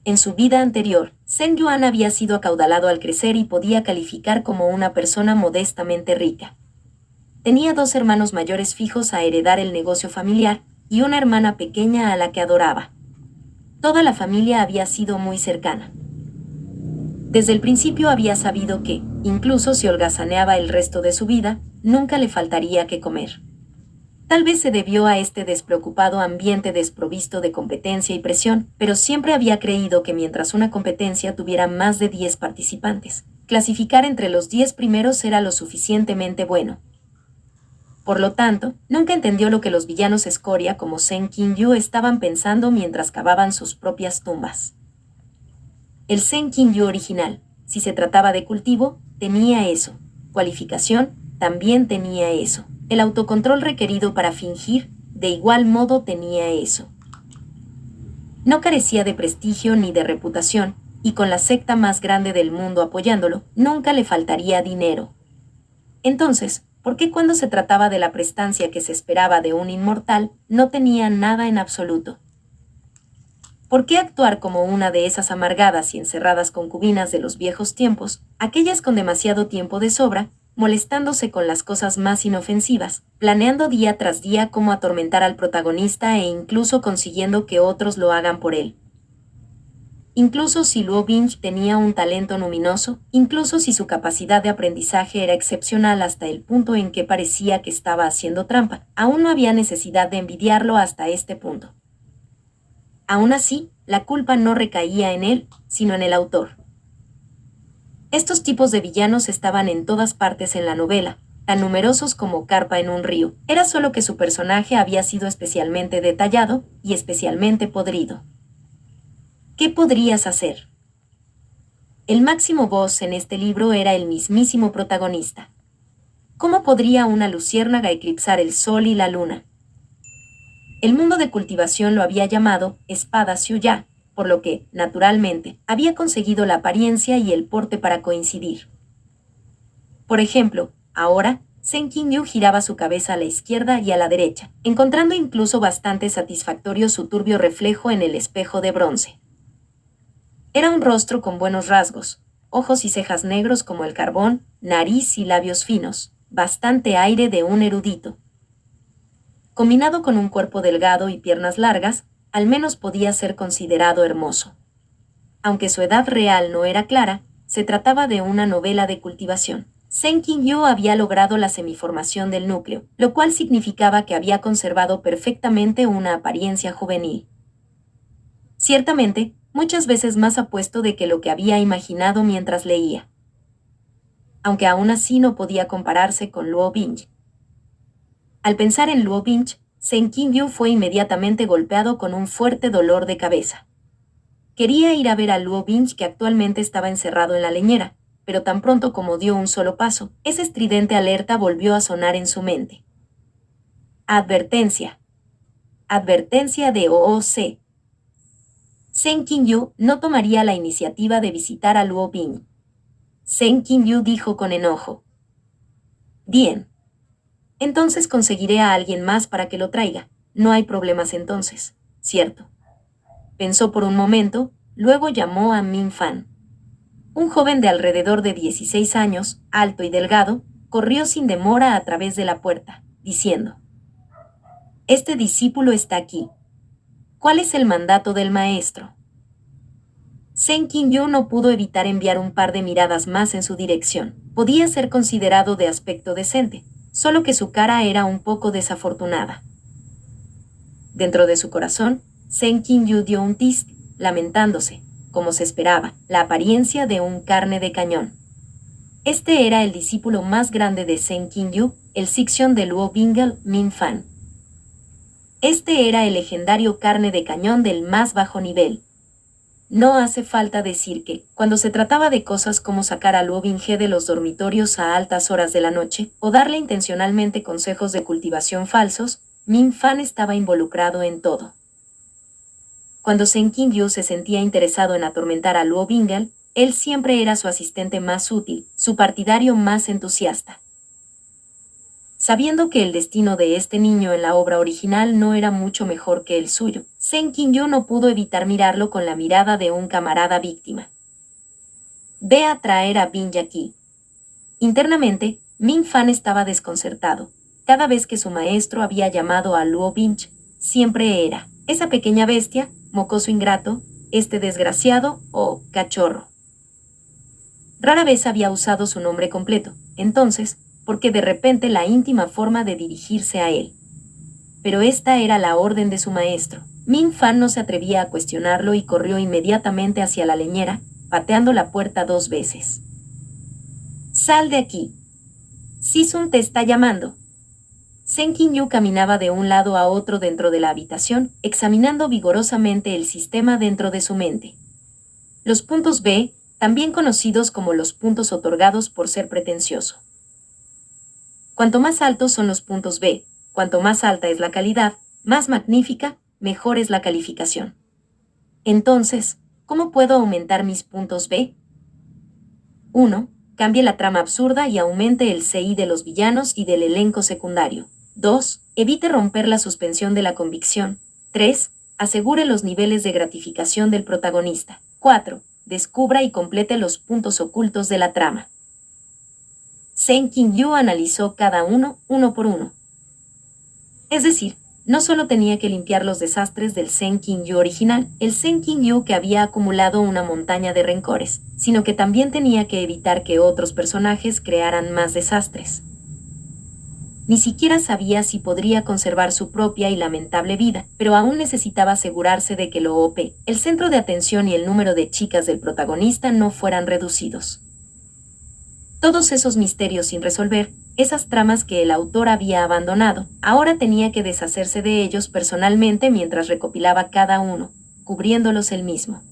En su vida anterior, Zheng Yuan había sido acaudalado al crecer y podía calificar como una persona modestamente rica. Tenía 2 hermanos mayores fijos a heredar el negocio familiar y una hermana pequeña a la que adoraba. Toda la familia había sido muy cercana. Desde el principio había sabido que, incluso si holgazaneaba el resto de su vida, nunca le faltaría que comer. Tal vez se debió a este despreocupado ambiente desprovisto de competencia y presión, pero siempre había creído que mientras una competencia tuviera más de 10 participantes, clasificar entre los 10 primeros era lo suficientemente bueno. Por lo tanto, nunca entendió lo que los villanos escoria como Zheng Qinyu estaban pensando mientras cavaban sus propias tumbas. El Zheng Qinyu original, si se trataba de cultivo, tenía eso. Cualificación, también tenía eso. El autocontrol requerido para fingir, de igual modo tenía eso. No carecía de prestigio ni de reputación, y con la secta más grande del mundo apoyándolo, nunca le faltaría dinero. Entonces, ¿por qué cuando se trataba de la prestancia que se esperaba de un inmortal, no tenía nada en absoluto? ¿Por qué actuar como una de esas amargadas y encerradas concubinas de los viejos tiempos, aquellas con demasiado tiempo de sobra, molestándose con las cosas más inofensivas, planeando día tras día cómo atormentar al protagonista e incluso consiguiendo que otros lo hagan por él? Incluso si Luo Bing tenía un talento luminoso, incluso si su capacidad de aprendizaje era excepcional hasta el punto en que parecía que estaba haciendo trampa, aún no había necesidad de envidiarlo hasta este punto. Aún así, la culpa no recaía en él, sino en el autor. Estos tipos de villanos estaban en todas partes en la novela, tan numerosos como carpa en un río. Era solo que su personaje había sido especialmente detallado y especialmente podrido. ¿Qué podrías hacer? El máximo boss en este libro era el mismísimo protagonista. ¿Cómo podría una luciérnaga eclipsar el sol y la luna? El mundo de cultivación lo había llamado Espada Xiuya, por lo que, naturalmente, había conseguido la apariencia y el porte para coincidir. Por ejemplo, ahora, Zheng Qinyu giraba su cabeza a la izquierda y a la derecha, encontrando incluso bastante satisfactorio su turbio reflejo en el espejo de bronce. Era un rostro con buenos rasgos, ojos y cejas negros como el carbón, nariz y labios finos, bastante aire de un erudito. Combinado con un cuerpo delgado y piernas largas, al menos podía ser considerado hermoso. Aunque su edad real no era clara, se trataba de una novela de cultivación. Zheng Qinyu había logrado la semiformación del núcleo, lo cual significaba que había conservado perfectamente una apariencia juvenil. Ciertamente, muchas veces más apuesto de que lo que había imaginado mientras leía. Aunque aún así no podía compararse con Luo Bing. Al pensar en Luo Bing, Zheng Qinyu fue inmediatamente golpeado con un fuerte dolor de cabeza. Quería ir a ver a Luo Bing, que actualmente estaba encerrado en la leñera, pero tan pronto como dio un solo paso, esa estridente alerta volvió a sonar en su mente. Advertencia. Advertencia de OOC. Zheng Qinyu no tomaría la iniciativa de visitar a Luo Bing. Zheng Qinyu dijo con enojo. Bien. Entonces conseguiré a alguien más para que lo traiga. No hay problemas entonces, ¿cierto? Pensó por un momento, luego llamó a Min Fan. Un joven de alrededor de 16 años, alto y delgado, corrió sin demora a través de la puerta, diciendo: Este discípulo está aquí. ¿Cuál es el mandato del maestro? Zheng Qinyu no pudo evitar enviar un par de miradas más en su dirección. Podía ser considerado de aspecto decente, solo que su cara era un poco desafortunada. Dentro de su corazón, Zheng Qinyu dio un tis, lamentándose, como se esperaba, la apariencia de un carne de cañón. Este era el discípulo más grande de Zheng Qinyu, el Sixion de Luo Bingle, Min Fan. Este era el legendario carne de cañón del más bajo nivel. No hace falta decir que, cuando se trataba de cosas como sacar a Luo Binghe de los dormitorios a altas horas de la noche, o darle intencionalmente consejos de cultivación falsos, Min Fan estaba involucrado en todo. Cuando Zheng Qinyu se sentía interesado en atormentar a Luo Bingle, él siempre era su asistente más útil, su partidario más entusiasta. Sabiendo que el destino de este niño en la obra original no era mucho mejor que el suyo, Seng Qingyu no pudo evitar mirarlo con la mirada de un camarada víctima. Ve a traer a Bin aquí. Internamente, Min Fan estaba desconcertado. Cada vez que su maestro había llamado a Luo Binch, siempre era esa pequeña bestia, mocoso ingrato, este desgraciado o cachorro. Rara vez había usado su nombre completo, entonces, porque de repente la íntima forma de dirigirse a él. Pero esta era la orden de su maestro. Min Fan no se atrevía a cuestionarlo y corrió inmediatamente hacia la leñera, pateando la puerta 2 veces. ¡Sal de aquí! Sisun te está llamando. Seng Qingyu caminaba de un lado a otro dentro de la habitación, examinando vigorosamente el sistema dentro de su mente. Los puntos B, también conocidos como los puntos otorgados por ser pretencioso. Cuanto más altos son los puntos B, cuanto más alta es la calidad, más magnífica, mejor es la calificación. Entonces, ¿cómo puedo aumentar mis puntos B? 1. Cambie la trama absurda y aumente el CI de los villanos y del elenco secundario. 2. Evite romper la suspensión de la convicción. 3. Asegure los niveles de gratificación del protagonista. 4. Descubra y complete los puntos ocultos de la trama. Seng Qingyu analizó cada uno por uno. Es decir, no solo tenía que limpiar los desastres del Seng Qingyu original, el Seng Qingyu que había acumulado una montaña de rencores, sino que también tenía que evitar que otros personajes crearan más desastres. Ni siquiera sabía si podría conservar su propia y lamentable vida, pero aún necesitaba asegurarse de que lo OP, el centro de atención y el número de chicas del protagonista no fueran reducidos. Todos esos misterios sin resolver, esas tramas que el autor había abandonado, ahora tenía que deshacerse de ellos personalmente mientras recopilaba cada uno, cubriéndolos él mismo.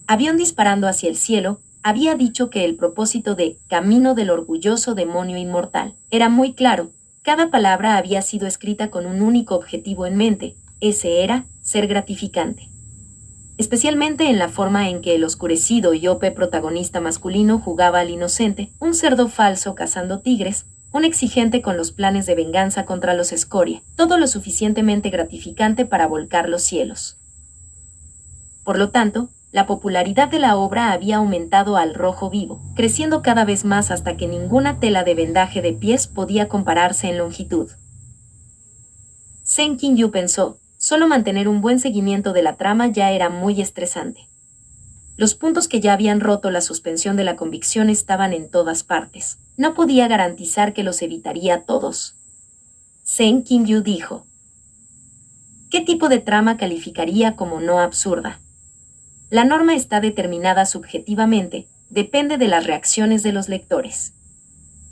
Avión disparando hacia el cielo, había dicho que el propósito de Camino del orgulloso demonio inmortal era muy claro. Cada palabra había sido escrita con un único objetivo en mente, ese era, ser gratificante. Especialmente en la forma en que el oscurecido y OP protagonista masculino jugaba al inocente, un cerdo falso cazando tigres, un exigente con los planes de venganza contra los escoria, todo lo suficientemente gratificante para volcar los cielos. Por lo tanto, la popularidad de la obra había aumentado al rojo vivo, creciendo cada vez más hasta que ninguna tela de vendaje de pies podía compararse en longitud. Seng Qingyu pensó, solo mantener un buen seguimiento de la trama ya era muy estresante. Los puntos que ya habían roto la suspensión de la convicción estaban en todas partes. No podía garantizar que los evitaría todos. Seng Qingyu dijo: ¿qué tipo de trama calificaría como no absurda? La norma está determinada subjetivamente, depende de las reacciones de los lectores.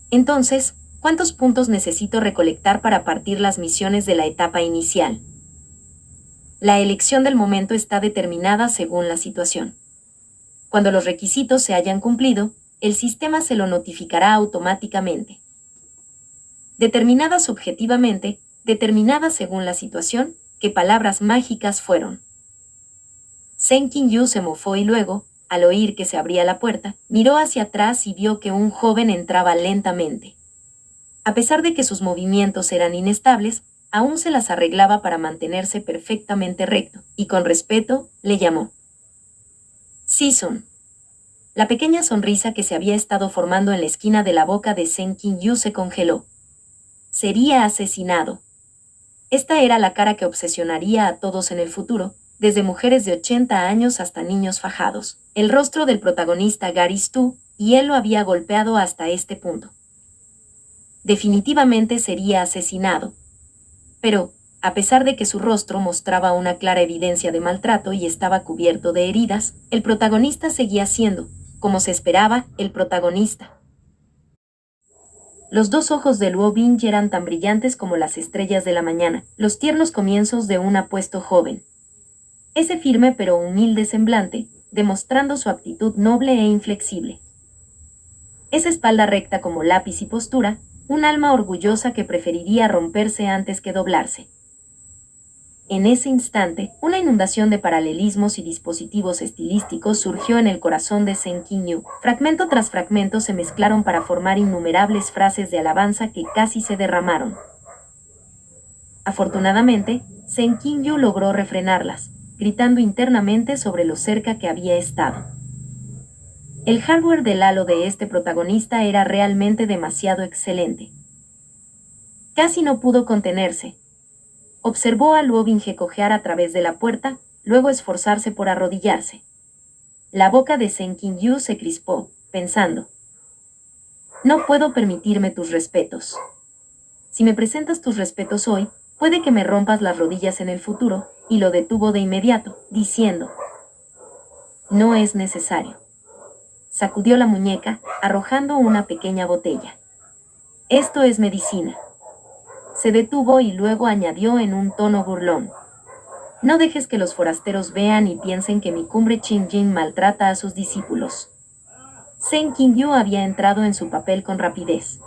Entonces, ¿cuántos puntos necesito recolectar para partir las misiones de la etapa inicial? La elección del momento está determinada según la situación. Cuando los requisitos se hayan cumplido, el sistema se lo notificará automáticamente. Determinada subjetivamente, determinada según la situación, ¿qué palabras mágicas fueron? Seng Qingyu se mofó y luego, al oír que se abría la puerta, miró hacia atrás y vio que un joven entraba lentamente. A pesar de que sus movimientos eran inestables, aún se las arreglaba para mantenerse perfectamente recto, y con respeto, le llamó: Sisun. La pequeña sonrisa que se había estado formando en la esquina de la boca de Seng Qingyu se congeló. Sería asesinado. Esta era la cara que obsesionaría a todos en el futuro, desde mujeres de 80 años hasta niños fajados. El rostro del protagonista Gary Stu, y él lo había golpeado hasta este punto. Definitivamente sería asesinado. Pero, a pesar de que su rostro mostraba una clara evidencia de maltrato y estaba cubierto de heridas, el protagonista seguía siendo, como se esperaba, el protagonista. Los dos ojos de Luo Binge eran tan brillantes como las estrellas de la mañana, los tiernos comienzos de un apuesto joven. Ese firme pero humilde semblante, demostrando su actitud noble e inflexible. Esa espalda recta como lápiz y postura, un alma orgullosa que preferiría romperse antes que doblarse. En ese instante, una inundación de paralelismos y dispositivos estilísticos surgió en el corazón de Seng Qingyu. Fragmento tras fragmento se mezclaron para formar innumerables frases de alabanza que casi se derramaron. Afortunadamente, Sen Qingyu logró refrenarlas, gritando internamente sobre lo cerca que había estado. El hardware del halo de este protagonista era realmente demasiado excelente. Casi no pudo contenerse. Observó a Luo Binge cojear a través de la puerta, luego esforzarse por arrodillarse. La boca de Sen Qingyu se crispó, pensando: no puedo permitirme tus respetos. Si me presentas tus respetos hoy, puede que me rompas las rodillas en el futuro, y lo detuvo de inmediato, diciendo: no es necesario. Sacudió la muñeca, arrojando una pequeña botella. Esto es medicina. Se detuvo y luego añadió en un tono burlón: no dejes que los forasteros vean y piensen que mi cumbre Qingjin maltrata a sus discípulos. Sen Qingyu había entrado en su papel con rapidez.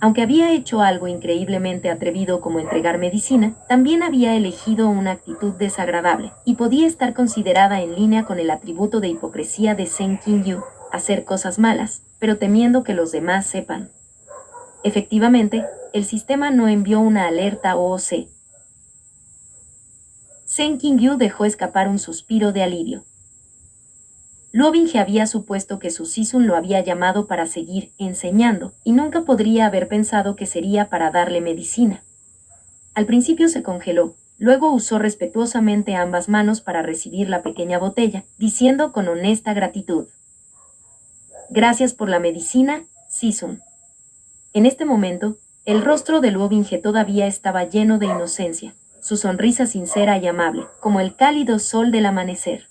Aunque había hecho algo increíblemente atrevido como entregar medicina, también había elegido una actitud desagradable, y podía estar considerada en línea con el atributo de hipocresía de Sen Qingyu, hacer cosas malas, pero temiendo que los demás sepan. Efectivamente, el sistema no envió una alerta OOC. Sen Qingyu dejó escapar un suspiro de alivio. Luo Binge había supuesto que su Sisun lo había llamado para seguir enseñando, y nunca podría haber pensado que sería para darle medicina. Al principio se congeló, luego usó respetuosamente ambas manos para recibir la pequeña botella, diciendo con honesta gratitud: gracias por la medicina, Sisun. En este momento, el rostro de Luo Binge todavía estaba lleno de inocencia, su sonrisa sincera y amable, como el cálido sol del amanecer.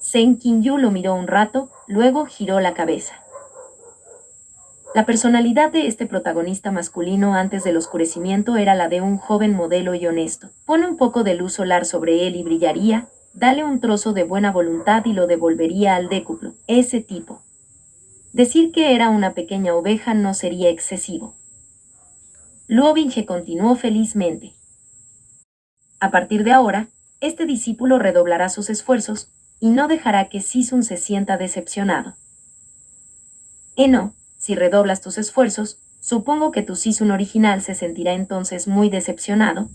Sen Qingyu lo miró un rato, luego giró la cabeza. La personalidad de este protagonista masculino antes del oscurecimiento era la de un joven modelo y honesto. Pone un poco de luz solar sobre él y brillaría, dale un trozo de buena voluntad y lo devolvería al décuplo, ese tipo. Decir que era una pequeña oveja no sería excesivo. Luo Binge continuó felizmente. A partir de ahora, este discípulo redoblará sus esfuerzos, y no dejará que Sisun se sienta decepcionado. No, si redoblas tus esfuerzos, supongo que tu Sisun original se sentirá entonces muy decepcionado.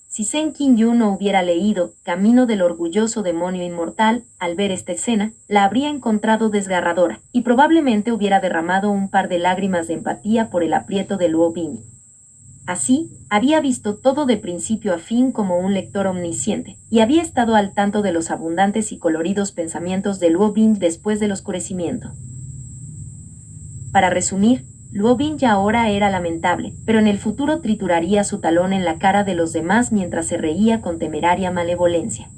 Si Sen Qingyu no hubiera leído Camino del orgulloso demonio inmortal, al ver esta escena, la habría encontrado desgarradora, y probablemente hubiera derramado un par de lágrimas de empatía por el aprieto de Luo Binge. Así, había visto todo de principio a fin como un lector omnisciente, y había estado al tanto de los abundantes y coloridos pensamientos de Luo Binge después del oscurecimiento. Para resumir, Luo Binge ahora era lamentable, pero en el futuro trituraría su talón en la cara de los demás mientras se reía con temeraria malevolencia.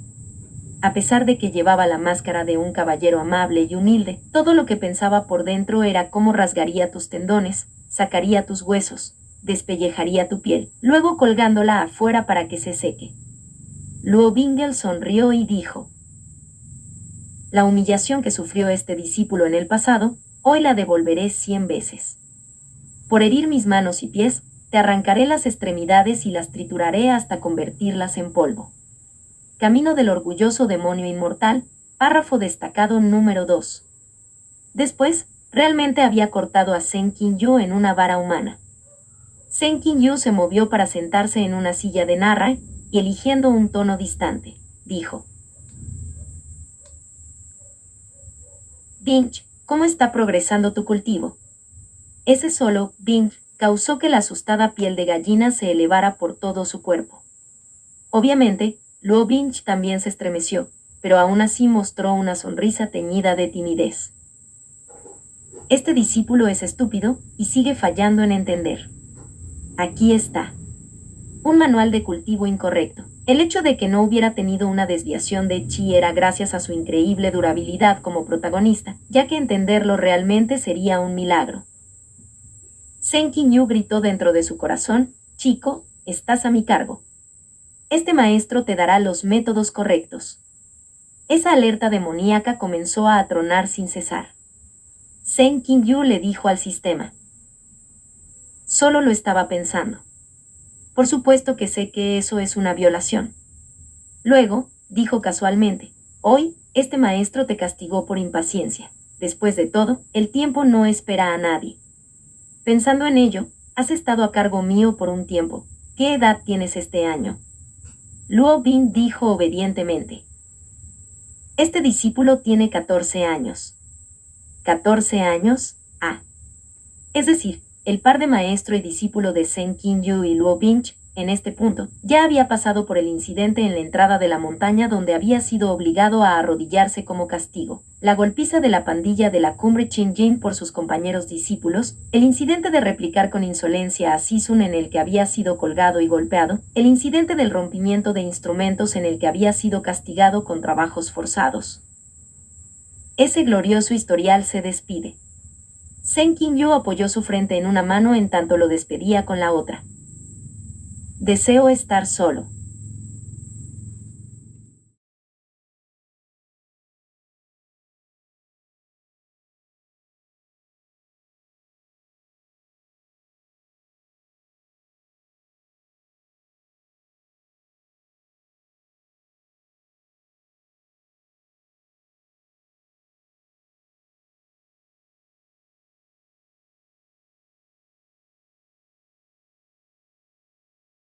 A pesar de que llevaba la máscara de un caballero amable y humilde, todo lo que pensaba por dentro era cómo rasgaría tus tendones, sacaría tus huesos, despellejaría tu piel, luego colgándola afuera para que se seque. Luo Binge sonrió y dijo: la humillación que sufrió este discípulo en el pasado, hoy la devolveré 100 veces. Por herir mis manos y pies, te arrancaré las extremidades y las trituraré hasta convertirlas en polvo. Camino del orgulloso demonio inmortal, párrafo destacado número 2. Después, realmente había cortado a Sen Qingyu en una vara humana. Sen Qingyu se movió para sentarse en una silla de narra, y eligiendo un tono distante, dijo: Binge, ¿cómo está progresando tu cultivo? Ese solo, Binge, causó que la asustada piel de gallina se elevara por todo su cuerpo. Obviamente, Luo Binge también se estremeció, pero aún así mostró una sonrisa teñida de timidez. Este discípulo es estúpido y sigue fallando en entender. Aquí está. Un manual de cultivo incorrecto. El hecho de que no hubiera tenido una desviación de chi era gracias a su increíble durabilidad como protagonista, ya que entenderlo realmente sería un milagro. Sen Qingyu gritó dentro de su corazón: chico, estás a mi cargo. Este maestro te dará los métodos correctos. Esa alerta demoníaca comenzó a atronar sin cesar. Sen Qingyu le dijo al sistema: solo lo estaba pensando. Por supuesto que sé que eso es una violación. Luego, dijo casualmente: hoy, este maestro te castigó por impaciencia. Después de todo, el tiempo no espera a nadie. Pensando en ello, has estado a cargo mío por un tiempo. ¿Qué edad tienes este año? Luo Bin dijo obedientemente. Este discípulo tiene 14 años. ¿14 años? Ah. Es decir, el par de maestro y discípulo de Zheng Qinyu y Luo Binch, en este punto, ya había pasado por el incidente en la entrada de la montaña donde había sido obligado a arrodillarse como castigo, la golpiza de la pandilla de la cumbre Qinjin por sus compañeros discípulos, el incidente de replicar con insolencia a Sisun en el que había sido colgado y golpeado, el incidente del rompimiento de instrumentos en el que había sido castigado con trabajos forzados. Ese glorioso historial se despide. Zheng Qinyu apoyó su frente en una mano en tanto lo despedía con la otra. Deseo estar solo.